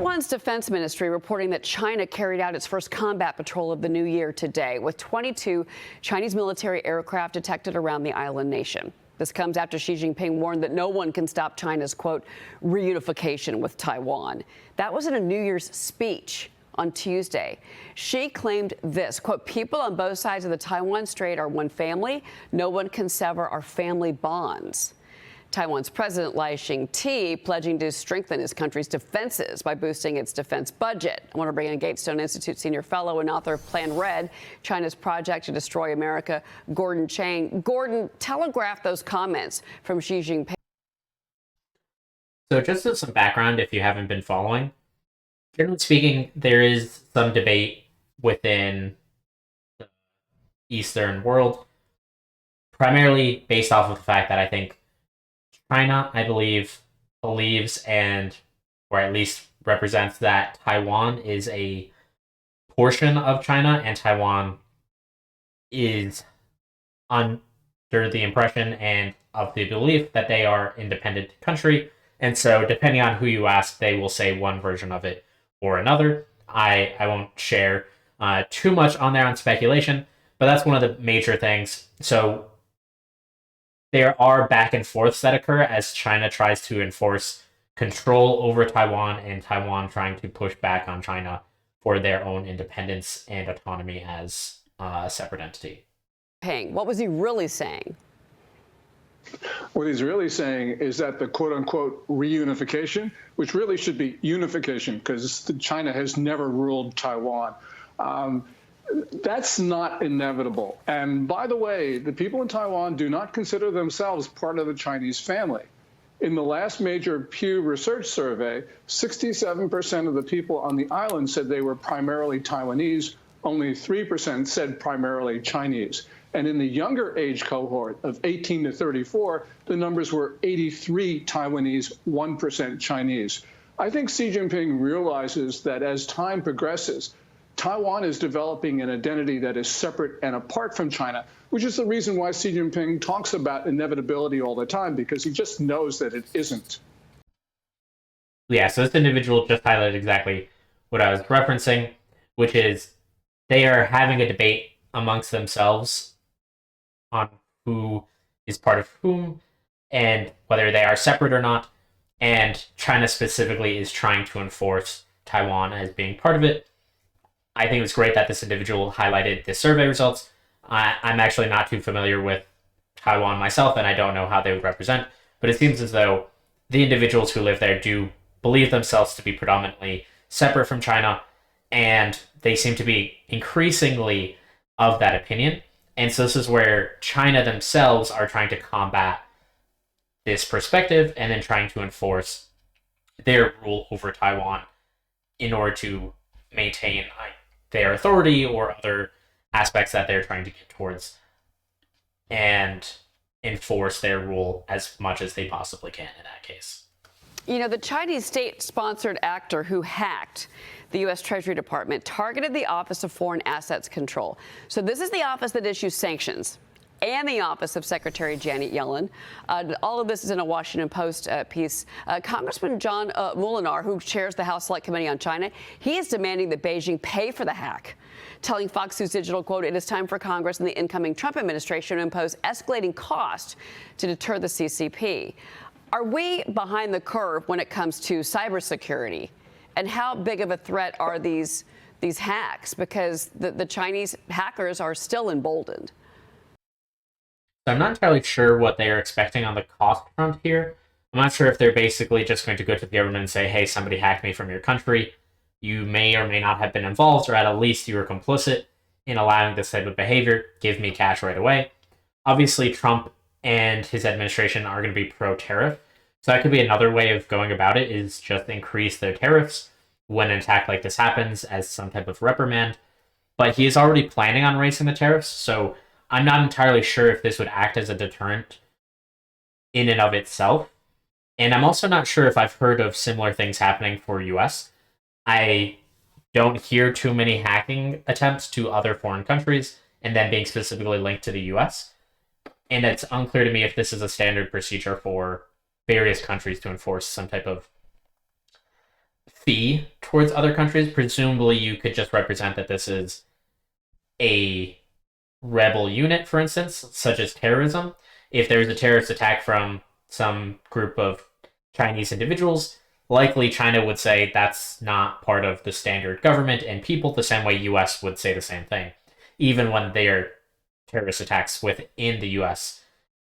Taiwan's defense ministry reporting that China carried out its first combat patrol of the new year today, with 22 Chinese military aircraft detected around the island nation. This comes after Xi Jinping warned that no one can stop China's, quote, reunification with Taiwan. That was in a New Year's speech on Tuesday. Xi claimed this, quote, people on both sides of the Taiwan Strait are one family. No one can sever our family bonds. Taiwan's President Lai Ching-te pledging to strengthen his country's defenses by boosting its defense budget. I want to bring in Gatestone Institute senior fellow and author of Plan Red, China's Project to Destroy America, Gordon Chang. Gordon, telegraph those comments from Xi Jinping. So just as some background, if you haven't been following, generally speaking, there is some debate within the Eastern world, primarily based off of the fact that I think China, I believe, believes and, or at least represents, that Taiwan is a portion of China, and Taiwan is under the impression and of the belief that they are an independent country. And so, depending on who you ask, they will say one version of it or another. I won't share too much on there on speculation, but that's one of the major things. So there are back and forths that occur as China tries to enforce control over Taiwan, and Taiwan trying to push back on China for their own independence and autonomy as a separate entity. What was he really saying? What he's really saying is that the quote-unquote reunification, which really should be unification because China has never ruled Taiwan, that's not inevitable. And by the way, the people in Taiwan do not consider themselves part of the Chinese family. In the last major Pew Research survey, 67% of the people on the island said they were primarily Taiwanese. Only 3% said primarily Chinese. And in the younger age cohort of 18 to 34, the numbers were 83 Taiwanese, 1% Chinese. I think Xi Jinping realizes that as time progresses, Taiwan is developing an identity that is separate and apart from China, which is the reason why Xi Jinping talks about inevitability all the time, because he just knows that it isn't. Yeah, so this individual just highlighted exactly what I was referencing, which is they are having a debate amongst themselves on who is part of whom and whether they are separate or not. And China specifically is trying to enforce Taiwan as being part of it. I think it was great that this individual highlighted the survey results. I'm actually not too familiar with Taiwan myself, and I don't know how they would represent, but it seems as though the individuals who live there do believe themselves to be predominantly separate from China, and they seem to be increasingly of that opinion. And so this is where China themselves are trying to combat this perspective and then trying to enforce their rule over Taiwan in order to maintain their authority or other aspects that they're trying to get towards and enforce their rule as much as they possibly can in that case. You know, the Chinese state-sponsored actor who hacked the U.S. Treasury Department targeted the Office of Foreign Assets Control. So this is the office that issues sanctions, and the office of Secretary Janet Yellen. All of this is in a Washington Post piece. Congressman John Moolenaar, who chairs the House Select Committee on China, he is demanding that Beijing pay for the hack, telling Fox News Digital, quote, it is time for Congress and the incoming Trump administration to impose escalating costs to deter the CCP. Are we behind the curve when it comes to cybersecurity? And how big of a threat are these hacks? Because the Chinese hackers are still emboldened. So I'm not entirely sure what they are expecting on the cost front here. I'm not sure if they're basically just going to go to the government and say, hey, somebody hacked me from your country. You may or may not have been involved, or at least you were complicit in allowing this type of behavior. Give me cash right away. Obviously, Trump and his administration are going to be pro-tariff. So that could be another way of going about it, is just increase their tariffs when an attack like this happens as some type of reprimand. But he is already planning on raising the tariffs, so I'm not entirely sure if this would act as a deterrent in and of itself. And I'm also not sure if I've heard of similar things happening for US. I don't hear too many hacking attempts to other foreign countries and then being specifically linked to the US. And it's unclear to me if this is a standard procedure for various countries to enforce some type of fee towards other countries, presumably you could just represent that this is a rebel unit, for instance, such as terrorism. If there's a terrorist attack from some group of Chinese individuals, likely China would say that's not part of the standard government and people, the same way US would say the same thing. Even when they are terrorist attacks within the US,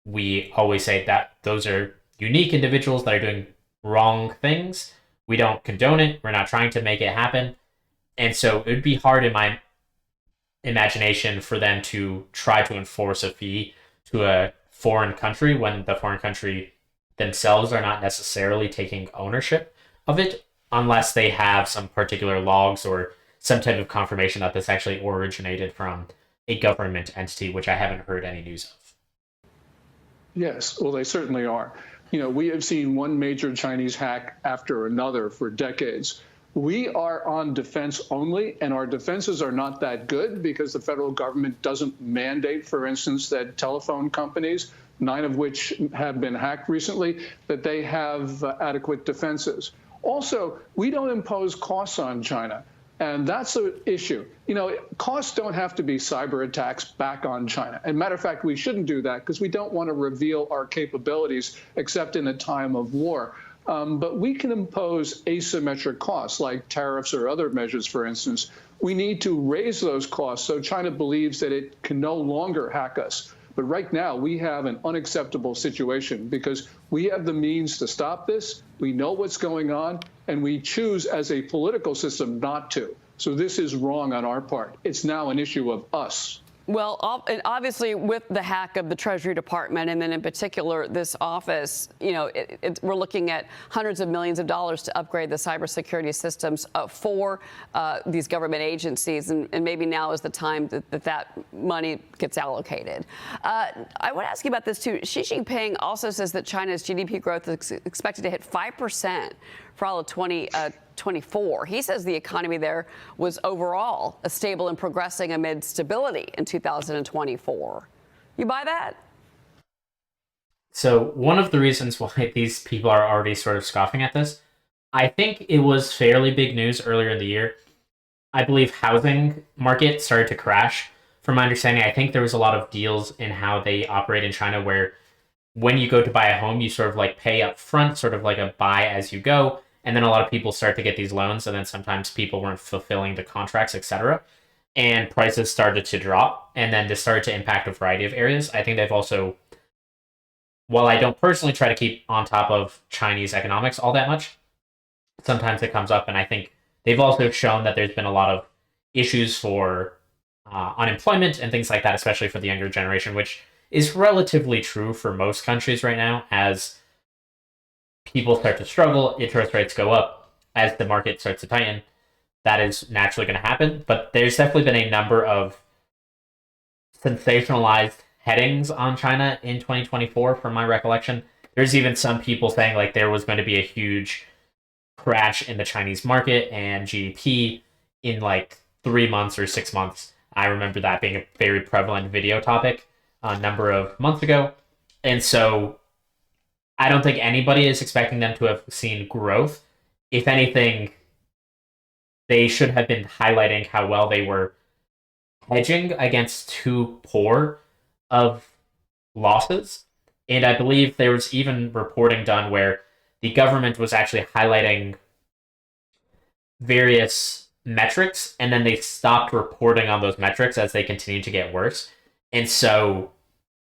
we always say that those are unique individuals that are doing wrong things. We don't condone it. We're not trying to make it happen. And so it would be hard in my imagination for them to try to enforce a fee to a foreign country when the foreign country themselves are not necessarily taking ownership of it, unless they have some particular logs or some type of confirmation that this actually originated from a government entity, which I haven't heard any news of. Yes, well, they certainly are. You know, we have seen one major Chinese hack after another for decades. We are on defense only, and our defenses are not that good because the federal government doesn't mandate, for instance, that telephone companies, 9 of which have been hacked recently, that they have adequate defenses. Also, we don't impose costs on China. And that's an issue. You know, costs don't have to be cyber attacks back on China. And matter of fact, we shouldn't do that because we don't want to reveal our capabilities except in a time of war. But we can impose asymmetric costs like tariffs or other measures, for instance. We need to raise those costs so China believes that it can no longer hack us. But right now, we have an unacceptable situation because we have the means to stop this. We know what's going on, and we choose as a political system not to. So this is wrong on our part. It's now an issue of us. Well, and obviously, with the hack of the Treasury Department, and then in particular this office, you know, we're looking at hundreds of millions of dollars to upgrade the cybersecurity systems for these government agencies, and maybe now is the time that money gets allocated. I want to ask you about this too. Xi Jinping also says that China's GDP growth is expected to hit 5% for all of 2024. He says the economy there was overall stable and progressing amid stability in 2024. You buy that? So one of the reasons why these people are already sort of scoffing at this, I think it was fairly big news earlier in the year. I believe housing market started to crash. From my understanding, I think there was a lot of deals in how they operate in China where when you go to buy a home, you sort of like pay up front, sort of like a buy as you go. And then a lot of people start to get these loans, and then sometimes people weren't fulfilling the contracts, etc. And prices started to drop, and then this started to impact a variety of areas. I think they've also, while I don't personally try to keep on top of Chinese economics all that much, sometimes it comes up, and I think they've also shown that there's been a lot of issues for unemployment and things like that, especially for the younger generation, which is relatively true for most countries right now. As people start to struggle, interest rates go up, as the market starts to tighten, that is naturally going to happen. But there's definitely been a number of sensationalized headings on China in 2024, from my recollection. There's even some people saying like there was going to be a huge crash in the Chinese market and GDP in like 3 months or 6 months. I remember that being a very prevalent video topic a number of months ago. And so I don't think anybody is expecting them to have seen growth. If anything, they should have been highlighting how well they were hedging against too poor of losses. And I believe there was even reporting done where the government was actually highlighting various metrics, and then they stopped reporting on those metrics as they continued to get worse. And so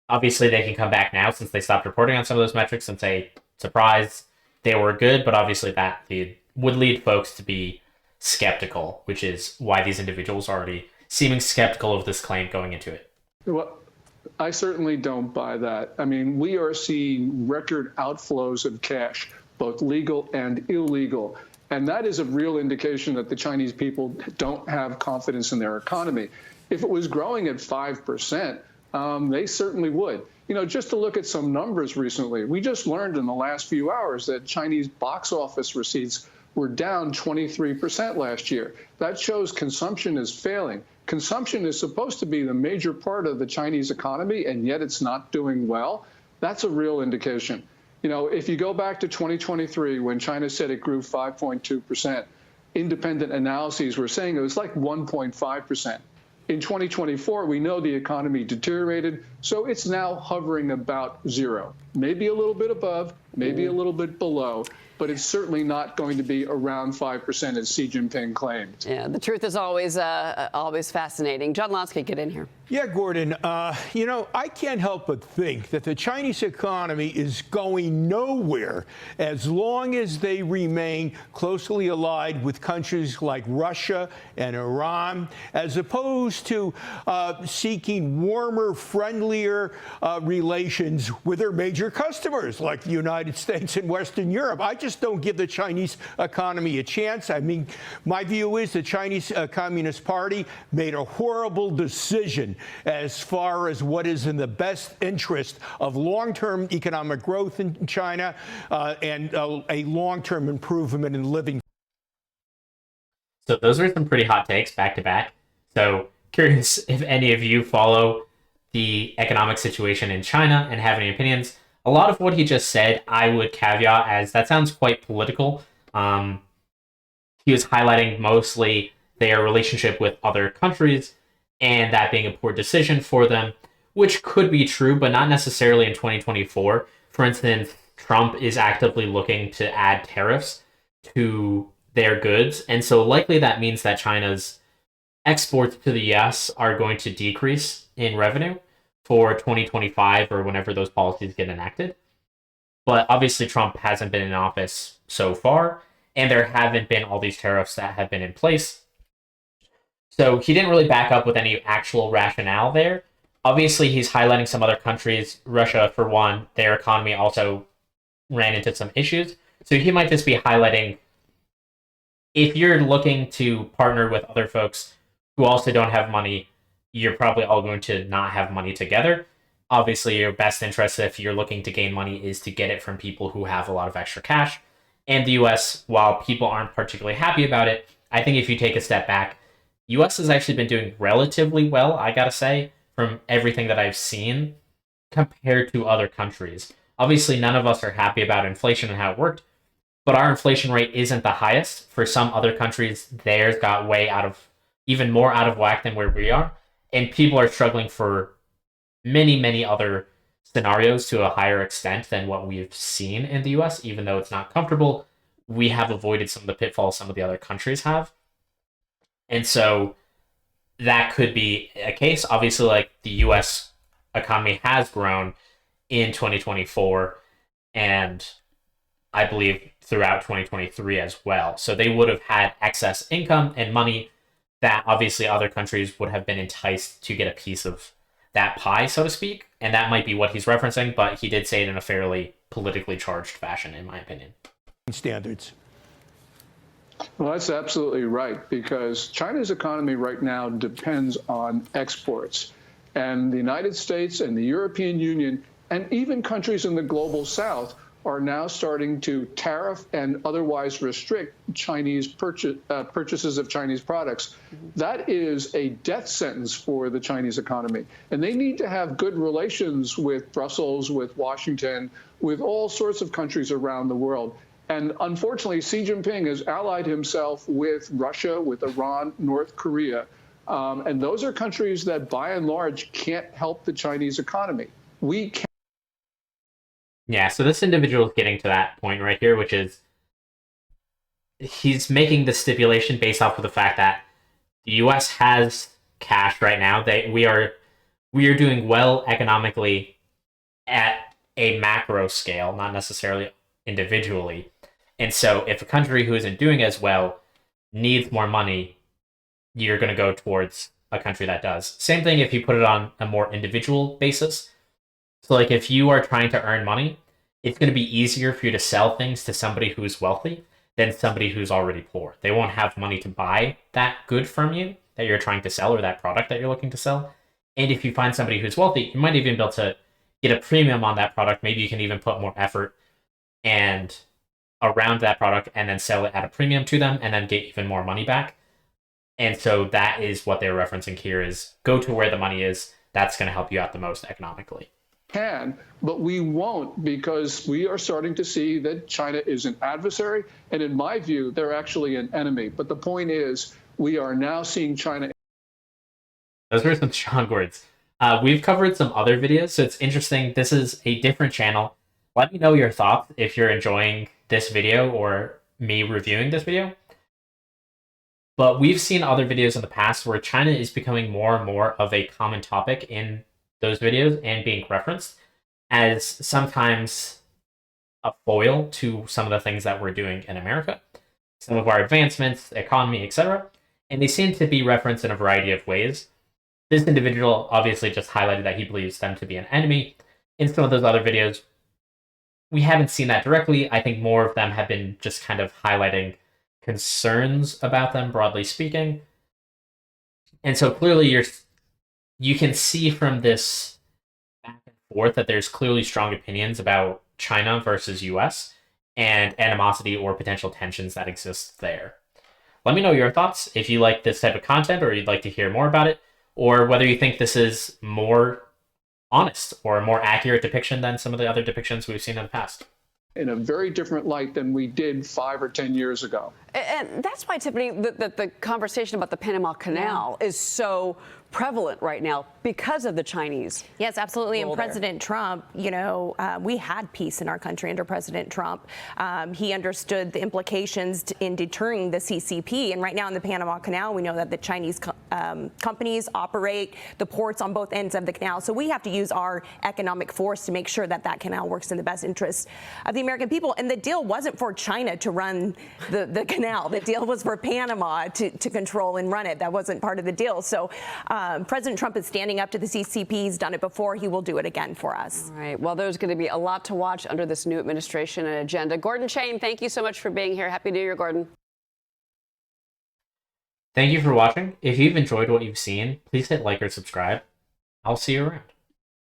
obviously they can come back now since they stopped reporting on some of those metrics and say, surprise, they were good, but obviously that would lead folks to be skeptical, which is why these individuals are already seeming skeptical of this claim going into it. Well, I certainly don't buy that. I mean, we are seeing record outflows of cash, both legal and illegal. And that is a real indication that the Chinese people don't have confidence in their economy. If it was growing at 5%, they certainly would. You know, just to look at some numbers recently, we just learned in the last few hours that Chinese box office receipts were down 23% last year. That shows consumption is failing. Consumption is supposed to be the major part of the Chinese economy, and yet it's not doing well. That's a real indication. You know, if you go back to 2023, when China said it grew 5.2%, independent analyses were saying it was like 1.5%. In 2024, we know the economy deteriorated, so it's now hovering about zero. Maybe a little bit above, maybe a little bit below, but it's certainly not going to be around 5% as Xi Jinping claimed. Yeah, the truth is always fascinating. John Lonsky, get in here. Yeah, Gordon, I can't help but think that the Chinese economy is going nowhere as long as they remain closely allied with countries like Russia and Iran, as opposed to seeking warmer, friendlier relations with their major customers like the United States and Western Europe. I just don't give the Chinese economy a chance. I mean, my view is the Chinese Communist Party made a horrible decision as far as what is in the best interest of long-term economic growth in China and a long-term improvement in living. So those are some pretty hot takes back to back. So curious if any of you follow the economic situation in China and have any opinions. A lot of what he just said, I would caveat as that sounds quite political. He was highlighting mostly their relationship with other countries and that being a poor decision for them, which could be true, but not necessarily in 2024. For instance, Trump is actively looking to add tariffs to their goods, and so likely that means that China's exports to the US are going to decrease in revenue for 2025 or whenever those policies get enacted. But obviously Trump hasn't been in office so far, and there haven't been all these tariffs that have been in place. So he didn't really back up with any actual rationale there. Obviously, he's highlighting some other countries. Russia, for one, their economy also ran into some issues. So he might just be highlighting, if you're looking to partner with other folks who also don't have money, you're probably all going to not have money together. Obviously, your best interest, if you're looking to gain money, is to get it from people who have a lot of extra cash. And the US, while people aren't particularly happy about it, I think if you take a step back, US has actually been doing relatively well, I gotta say, from everything that I've seen compared to other countries. Obviously, none of us are happy about inflation and how it worked, but our inflation rate isn't the highest. For some other countries, theirs got even more out of whack than where we are. And people are struggling for many, many other scenarios to a higher extent than what we've seen in the US. Even though it's not comfortable, we have avoided some of the pitfalls some of the other countries have. And so that could be a case. Obviously, like, the US economy has grown in 2024, and I believe throughout 2023 as well. So they would have had excess income and money that obviously other countries would have been enticed to get a piece of that pie, so to speak. And that might be what he's referencing, but he did say it in a fairly politically charged fashion, in my opinion. Standards. Well, that's absolutely right, because China's economy right now depends on exports. And the United States and the European Union and even countries in the global south are now starting to tariff and otherwise restrict Chinese purchases of Chinese products. That is a death sentence for the Chinese economy. And they need to have good relations with Brussels, with Washington, with all sorts of countries around the world. And unfortunately, Xi Jinping has allied himself with Russia, with Iran, North Korea. And those are countries that, by and large, can't help the Chinese economy. We can. Yeah, so this individual is getting to that point right here, which is he's making the stipulation based off of the fact that the U.S. has cash right now. We are doing well economically at a macro scale, not necessarily individually. And so if a country who isn't doing as well needs more money, you're going to go towards a country that does. Same thing if you put it on a more individual basis. So like if you are trying to earn money, it's going to be easier for you to sell things to somebody who's wealthy than somebody who's already poor. They won't have money to buy that good from you that you're trying to sell or that product that you're looking to sell. And if you find somebody who's wealthy, you might even be able to get a premium on that product. Maybe you can even put more effort and around that product and then sell it at a premium to them and then get even more money back. And so that is what they're referencing here is go to where the money is. That's going to help you out the most economically. can, but we won't, because we are starting to see that China is an adversary. And in my view, they're actually an enemy. But the point is, we are now seeing China. Those were some strong words. We've covered some other videos, so it's interesting. This is a different channel. Let me know your thoughts if you're enjoying this video or me reviewing this video. But we've seen other videos in the past where China is becoming more and more of a common topic in those videos and being referenced as sometimes a foil to some of the things that we're doing in America, some of our advancements, economy, etc. And they seem to be referenced in a variety of ways. This individual obviously just highlighted that he believes them to be an enemy. In some of those other videos, we haven't seen that directly. I think more of them have been just kind of highlighting concerns about them, broadly speaking. And so clearly you can see from this back and forth that there's clearly strong opinions about China versus US and animosity or potential tensions that exist there. Let me know your thoughts if you like this type of content or you'd like to hear more about it, or whether you think this is more honest or a more accurate depiction than some of the other depictions we've seen in the past. In a very different light than we did 5 or 10 years ago. And that's why, Tiffany, the conversation about the Panama Canal is so prevalent right now because of the Chinese. Yes, absolutely. And role there. President Trump, we had peace in our country under President Trump. He understood the implications in deterring the CCP. And right now in the Panama Canal, we know that the Chinese companies operate the ports on both ends of the canal. So we have to use our economic force to make sure that that canal works in the best interest of the American people. And the deal wasn't for China to run the canal. The deal was for Panama to control and run it. That wasn't part of the deal. So President Trump is standing up to the CCP. He's done it before. He will do it again for us. All right. Well, there's going to be a lot to watch under this new administration and agenda. Gordon Chain, thank you so much for being here. Happy New Year, Gordon. Thank you for watching. If you've enjoyed what you've seen, please hit like or subscribe. I'll see you around.